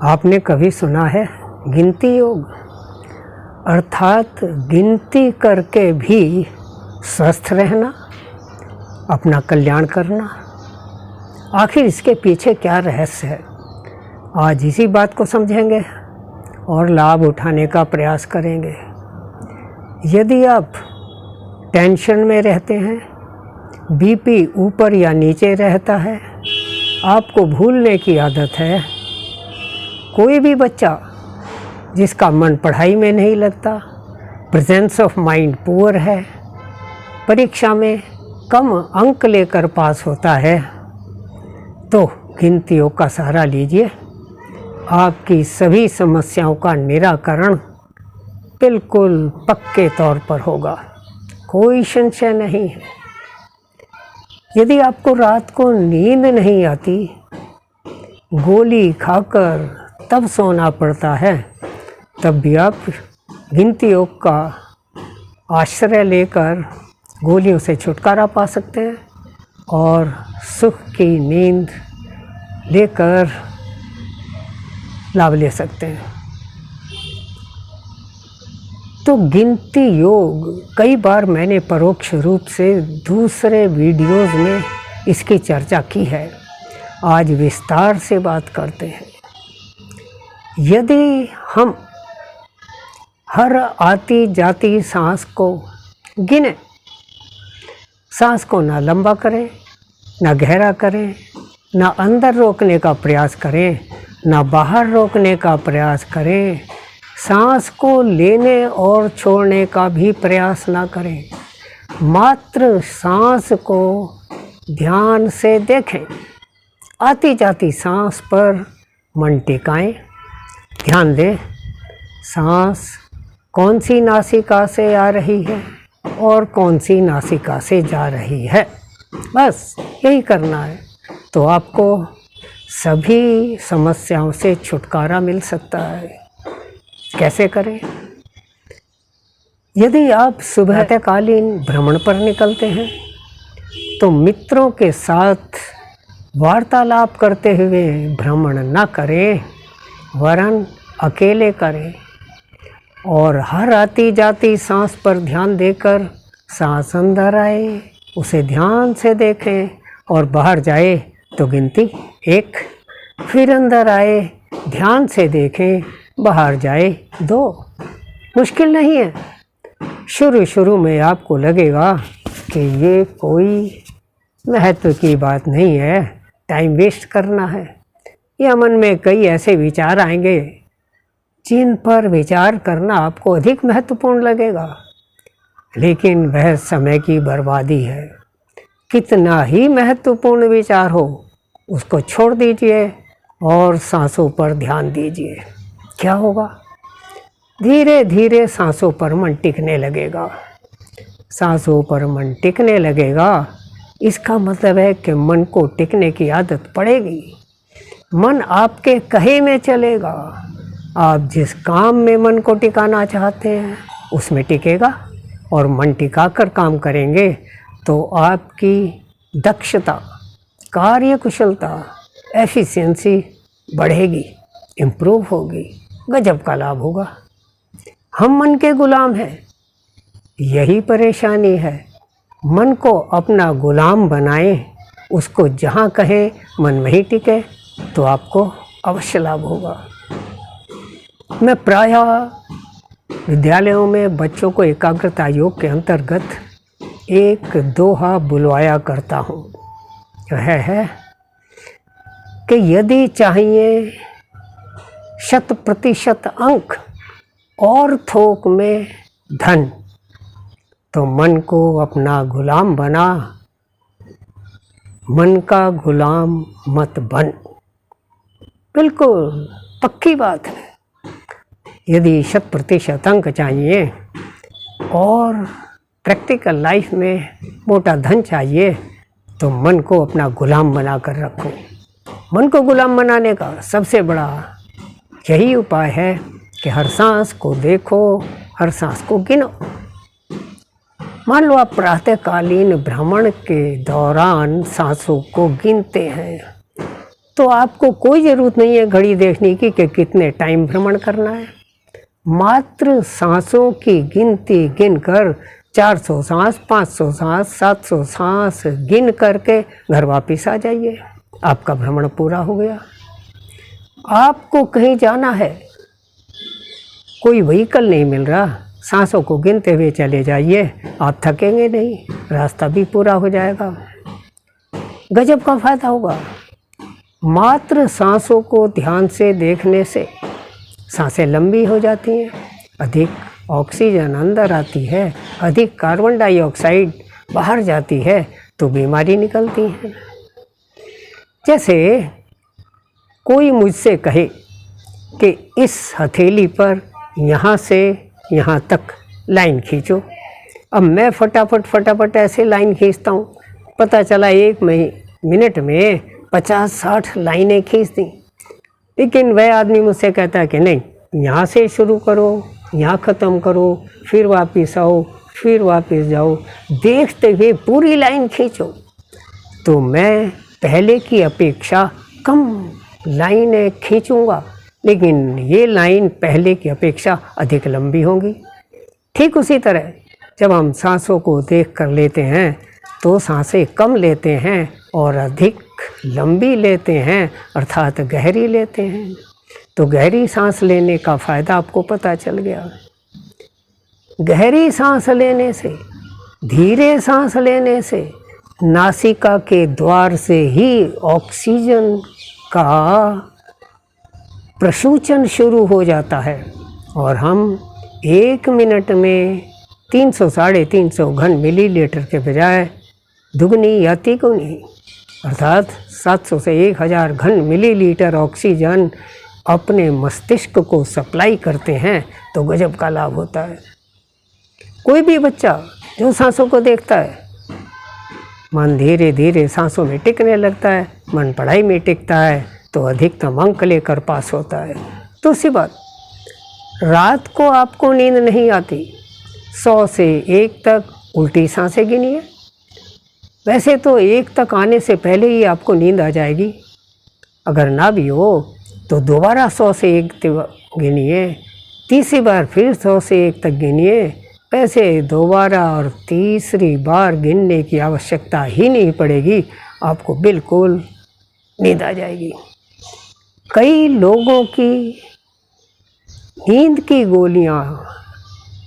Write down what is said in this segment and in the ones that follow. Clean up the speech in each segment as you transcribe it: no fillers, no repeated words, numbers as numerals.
आपने कभी सुना है गिनती योग, अर्थात गिनती करके भी स्वस्थ रहना, अपना कल्याण करना। आखिर इसके पीछे क्या रहस्य है, आज इसी बात को समझेंगे और लाभ उठाने का प्रयास करेंगे। यदि आप टेंशन में रहते हैं, बीपी ऊपर या नीचे रहता है, आपको भूलने की आदत है, कोई भी बच्चा जिसका मन पढ़ाई में नहीं लगता, प्रेजेंस ऑफ माइंड पुअर है, परीक्षा में कम अंक लेकर पास होता है, तो गिनतियों का सहारा लीजिए। आपकी सभी समस्याओं का निराकरण बिल्कुल पक्के तौर पर होगा, कोई संशय नहीं है। यदि आपको रात को नींद नहीं आती, गोली खाकर तब सोना पड़ता है, तब भी आप गिनती योग का आश्रय लेकर गोलियों से छुटकारा पा सकते हैं और सुख की नींद लेकर लाभ ले सकते हैं। तो गिनती योग कई बार मैंने परोक्ष रूप से दूसरे वीडियोज़ में इसकी चर्चा की है, आज विस्तार से बात करते हैं। यदि हम हर आती जाती सांस को गिने, सांस को ना लंबा करें, ना गहरा करें, ना अंदर रोकने का प्रयास करें, ना बाहर रोकने का प्रयास करें, सांस को लेने और छोड़ने का भी प्रयास ना करें, मात्र सांस को ध्यान से देखें। आती जाती सांस पर मन टिकाएं, ध्यान दें सांस कौन सी नासिका से आ रही है और कौन सी नासिका से जा रही है, बस यही करना है, तो आपको सभी समस्याओं से छुटकारा मिल सकता है। कैसे करें? यदि आप सुबहकालीन भ्रमण पर निकलते हैं तो मित्रों के साथ वार्तालाप करते हुए भ्रमण न करें, वरन अकेले करें और हर आती जाती सांस पर ध्यान देकर सांस अंदर आए, उसे ध्यान से देखें और बाहर जाए तो गिनती 1, फिर अंदर आए, ध्यान से देखें, बाहर जाए 2। मुश्किल नहीं है। शुरू में आपको लगेगा कि ये कोई महत्व की बात नहीं है, टाइम वेस्ट करना है, या मन में कई ऐसे विचार आएंगे जिन पर विचार करना आपको अधिक महत्वपूर्ण लगेगा, लेकिन वह समय की बर्बादी है। कितना ही महत्वपूर्ण विचार हो, उसको छोड़ दीजिए और सांसों पर ध्यान दीजिए। क्या होगा? धीरे धीरे सांसों पर मन टिकने लगेगा। सांसों पर मन टिकने लगेगा, इसका मतलब है कि मन को टिकने की आदत पड़ेगी। मन आपके कहे में चलेगा। आप जिस काम में मन को टिकाना चाहते हैं उसमें टिकेगा, और मन टिकाकर काम करेंगे तो आपकी दक्षता, कार्यकुशलता, एफिशिएंसी बढ़ेगी, इम्प्रूव होगी, गजब का लाभ होगा। हम मन के गुलाम हैं, यही परेशानी है। मन को अपना गुलाम बनाएं, उसको जहाँ कहें मन में ही टिके, तो आपको अवश्य लाभ होगा। मैं प्रायः विद्यालयों में बच्चों को एकाग्रता योग के अंतर्गत एक दोहा बुलवाया करता हूँ। वह है कि यदि चाहिए 100% अंक और थोक में धन, तो मन को अपना गुलाम बना, मन का गुलाम मत बन। बिल्कुल पक्की बात है। यदि 100% अंक चाहिए और प्रैक्टिकल लाइफ में मोटा धन चाहिए, तो मन को अपना गुलाम बना कर रखो। मन को गुलाम बनाने का सबसे बड़ा यही उपाय है कि हर सांस को देखो, हर सांस को गिनो। मान लो आप प्रातःकालीन भ्रमण के दौरान सांसों को गिनते हैं, तो आपको कोई ज़रूरत नहीं है घड़ी देखने की कि कितने टाइम भ्रमण करना है। मात्र सांसों की गिनती गिनकर 400 सांस, 500 सांस, 700 सांस गिन करके घर वापस आ जाइए, आपका भ्रमण पूरा हो गया। आपको कहीं जाना है, कोई व्हीकल नहीं मिल रहा, सांसों को गिनते हुए चले जाइए, आप थकेंगे नहीं, रास्ता भी पूरा हो जाएगा। गजब का फायदा होगा। मात्र सांसों को ध्यान से देखने से सांसें लंबी हो जाती हैं, अधिक ऑक्सीजन अंदर आती है, अधिक कार्बन डाइऑक्साइड बाहर जाती है, तो बीमारी निकलती है। जैसे कोई मुझसे कहे कि इस हथेली पर यहाँ से यहाँ तक लाइन खींचो, अब मैं फटाफट ऐसे लाइन खींचता हूँ, पता चला 1 मिनट में 50-60 लाइनें खींच दी। लेकिन वह आदमी मुझसे कहता है कि नहीं, यहाँ से शुरू करो, यहाँ ख़त्म करो, फिर वापस आओ, फिर वापस जाओ, देखते हुए पूरी लाइन खींचो। तो मैं पहले की अपेक्षा कम लाइनें खींचूँगा, लेकिन ये लाइन पहले की अपेक्षा अधिक लंबी होंगी। ठीक उसी तरह जब हम सांसों को देख कर लेते हैं तो सांसें कम लेते हैं और अधिक लंबी लेते हैं, अर्थात गहरी लेते हैं। तो गहरी सांस लेने का फ़ायदा आपको पता चल गया। गहरी सांस लेने से, धीरे सांस लेने से नासिका के द्वार से ही ऑक्सीजन का प्रसूचन शुरू हो जाता है और हम 1 मिनट में 300-350 घन मिलीलीटर के बजाय दुगनी या तिगुनी अर्थात 700 से 1000 घन मिलीलीटर ऑक्सीजन अपने मस्तिष्क को सप्लाई करते हैं, तो गजब का लाभ होता है। कोई भी बच्चा जो सांसों को देखता है, मन धीरे धीरे सांसों में टिकने लगता है, मन पढ़ाई में टिकता है, तो अधिकतम अंक लेकर पास होता है। दूसरी बात, रात को आपको नींद नहीं आती, 100 से 1 तक उल्टी सांसें गिनिए। वैसे तो 1 तक आने से पहले ही आपको नींद आ जाएगी, अगर ना भी हो तो दोबारा 100 से 1 तक गिनिए, तीसरी बार फिर 100 से 1 तक गिनिए। वैसे दोबारा और तीसरी बार गिनने की आवश्यकता ही नहीं पड़ेगी, आपको बिल्कुल नींद आ जाएगी। कई लोगों की नींद की गोलियां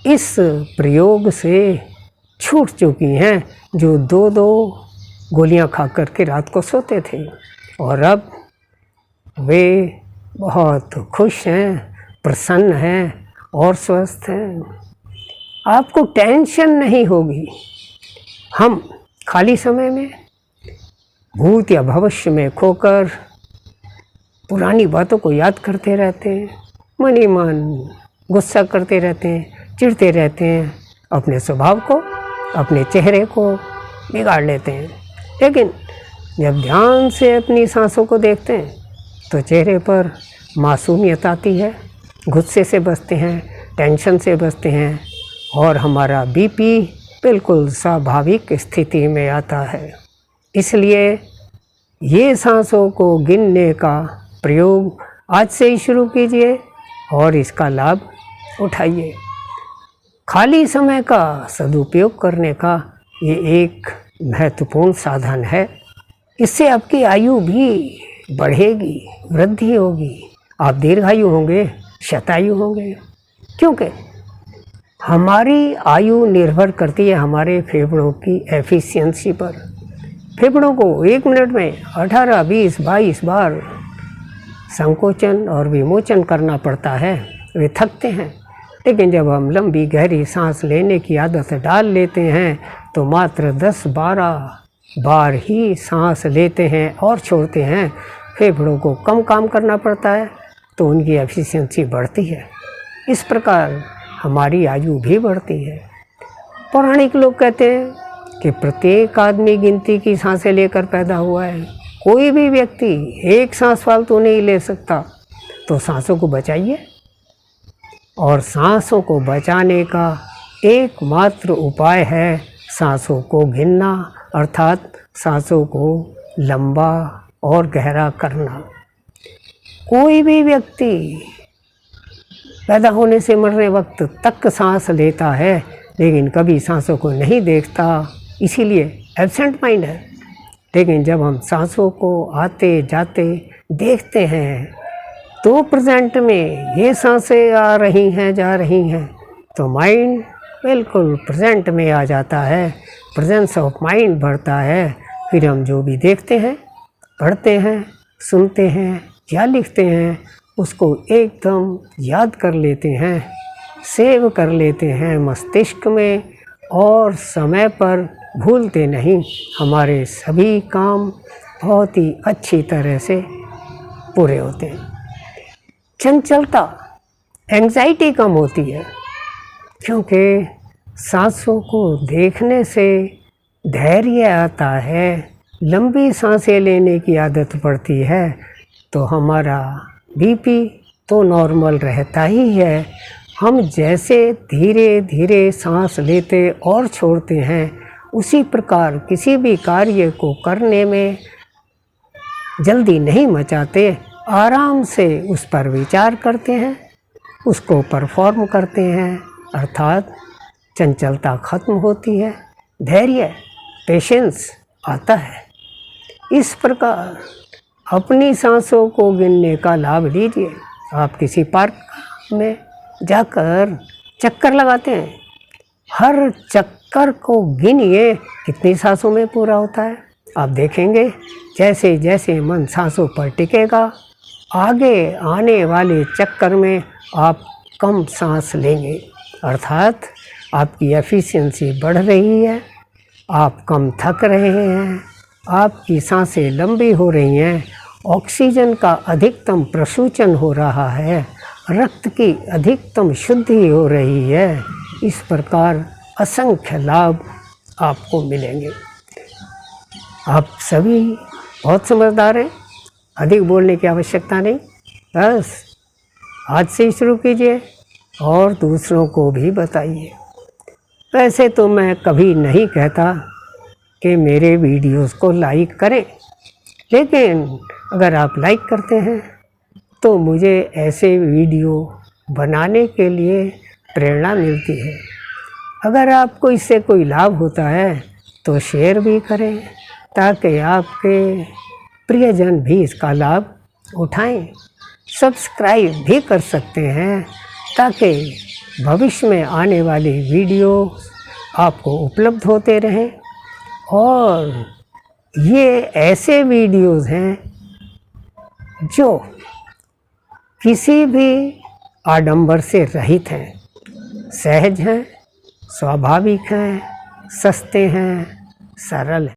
इस प्रयोग से छूट चुकी हैं, जो 2-2 गोलियां खा कर के रात को सोते थे, और अब वे बहुत खुश हैं, प्रसन्न हैं और स्वस्थ हैं। आपको टेंशन नहीं होगी। हम खाली समय में भूत या भविष्य में खोकर पुरानी बातों को याद करते रहते हैं, मन ही मन गुस्सा करते रहते हैं, चिढ़ते रहते हैं, अपने स्वभाव को, अपने चेहरे को बिगाड़ लेते हैं। लेकिन जब ध्यान से अपनी सांसों को देखते हैं तो चेहरे पर मासूमियत आती है, गुस्से से बचते हैं, टेंशन से बचते हैं और हमारा बीपी बिल्कुल स्वाभाविक स्थिति में आता है। इसलिए ये सांसों को गिनने का प्रयोग आज से ही शुरू कीजिए और इसका लाभ उठाइए। खाली समय का सदुपयोग करने का ये एक महत्वपूर्ण साधन है। इससे आपकी आयु भी बढ़ेगी, वृद्धि होगी, आप दीर्घायु होंगे, शतायु होंगे। क्योंकि हमारी आयु निर्भर करती है हमारे फेफड़ों की एफिशिएंसी पर। फेफड़ों को 1 मिनट में 18, 20, 22 बार संकोचन और विमोचन करना पड़ता है, वे थकते हैं। लेकिन जब हम लंबी गहरी सांस लेने की आदत डाल लेते हैं तो मात्र 10-12 बार ही सांस लेते हैं और छोड़ते हैं। फेफड़ों को कम काम करना पड़ता है तो उनकी एफिशिएंसी बढ़ती है। इस प्रकार हमारी आयु भी बढ़ती है। पौराणिक लोग कहते हैं कि प्रत्येक आदमी गिनती की सांसें लेकर पैदा हुआ है। कोई भी व्यक्ति एक सांस फालतू नहीं ले सकता। तो सांसों को बचाइए, और सांसों को बचाने का एकमात्र उपाय है सांसों को गिनना, अर्थात सांसों को लंबा और गहरा करना। कोई भी व्यक्ति पैदा होने से मरने वक्त तक सांस लेता है, लेकिन कभी सांसों को नहीं देखता, इसीलिए एब्सेंट माइंड है। लेकिन जब हम सांसों को आते जाते देखते हैं तो प्रेजेंट में ये सांसें आ रही हैं जा रही हैं, तो माइंड बिल्कुल प्रेजेंट में आ जाता है, प्रेजेंस ऑफ माइंड बढ़ता है। फिर हम जो भी देखते हैं, पढ़ते हैं, सुनते हैं या लिखते हैं, उसको एकदम याद कर लेते हैं, सेव कर लेते हैं मस्तिष्क में, और समय पर भूलते नहीं। हमारे सभी काम बहुत ही अच्छी तरह से पूरे होते हैं। चंचलता, एंग्जाइटी कम होती है, क्योंकि सांसों को देखने से धैर्य आता है। लंबी सांसें लेने की आदत पड़ती है तो हमारा बीपी तो नॉर्मल रहता ही है। हम जैसे धीरे धीरे सांस लेते और छोड़ते हैं, उसी प्रकार किसी भी कार्य को करने में जल्दी नहीं मचाते, आराम से उस पर विचार करते हैं, उसको परफॉर्म करते हैं, अर्थात चंचलता खत्म होती है, धैर्य, पेशेंस आता है। इस प्रकार अपनी सांसों को गिनने का लाभ लीजिए। आप किसी पार्क में जाकर चक्कर लगाते हैं, हर चक्कर को गिनिए कितनी सांसों में पूरा होता है। आप देखेंगे जैसे जैसे मन सांसों पर टिकेगा, आगे आने वाले चक्कर में आप कम सांस लेंगे, अर्थात आपकी एफिशिएंसी बढ़ रही है, आप कम थक रहे हैं, आपकी सांसें लंबी हो रही हैं, ऑक्सीजन का अधिकतम प्रसूचन हो रहा है, रक्त की अधिकतम शुद्धि हो रही है। इस प्रकार असंख्य लाभ आपको मिलेंगे। आप सभी बहुत समझदार हैं, अधिक बोलने की आवश्यकता नहीं, बस आज से ही शुरू कीजिए और दूसरों को भी बताइए। वैसे तो मैं कभी नहीं कहता कि मेरे वीडियोस को लाइक करें, लेकिन अगर आप लाइक करते हैं तो मुझे ऐसे वीडियो बनाने के लिए प्रेरणा मिलती है। अगर आपको इससे कोई लाभ होता है तो शेयर भी करें, ताकि आपके प्रियजन भी इसका लाभ उठाएं। सब्सक्राइब भी कर सकते हैं, ताकि भविष्य में आने वाली वीडियो आपको उपलब्ध होते रहें। और ये ऐसे वीडियोस हैं जो किसी भी आडंबर से रहित हैं, सहज हैं, स्वाभाविक हैं, सस्ते हैं, सरल हैं।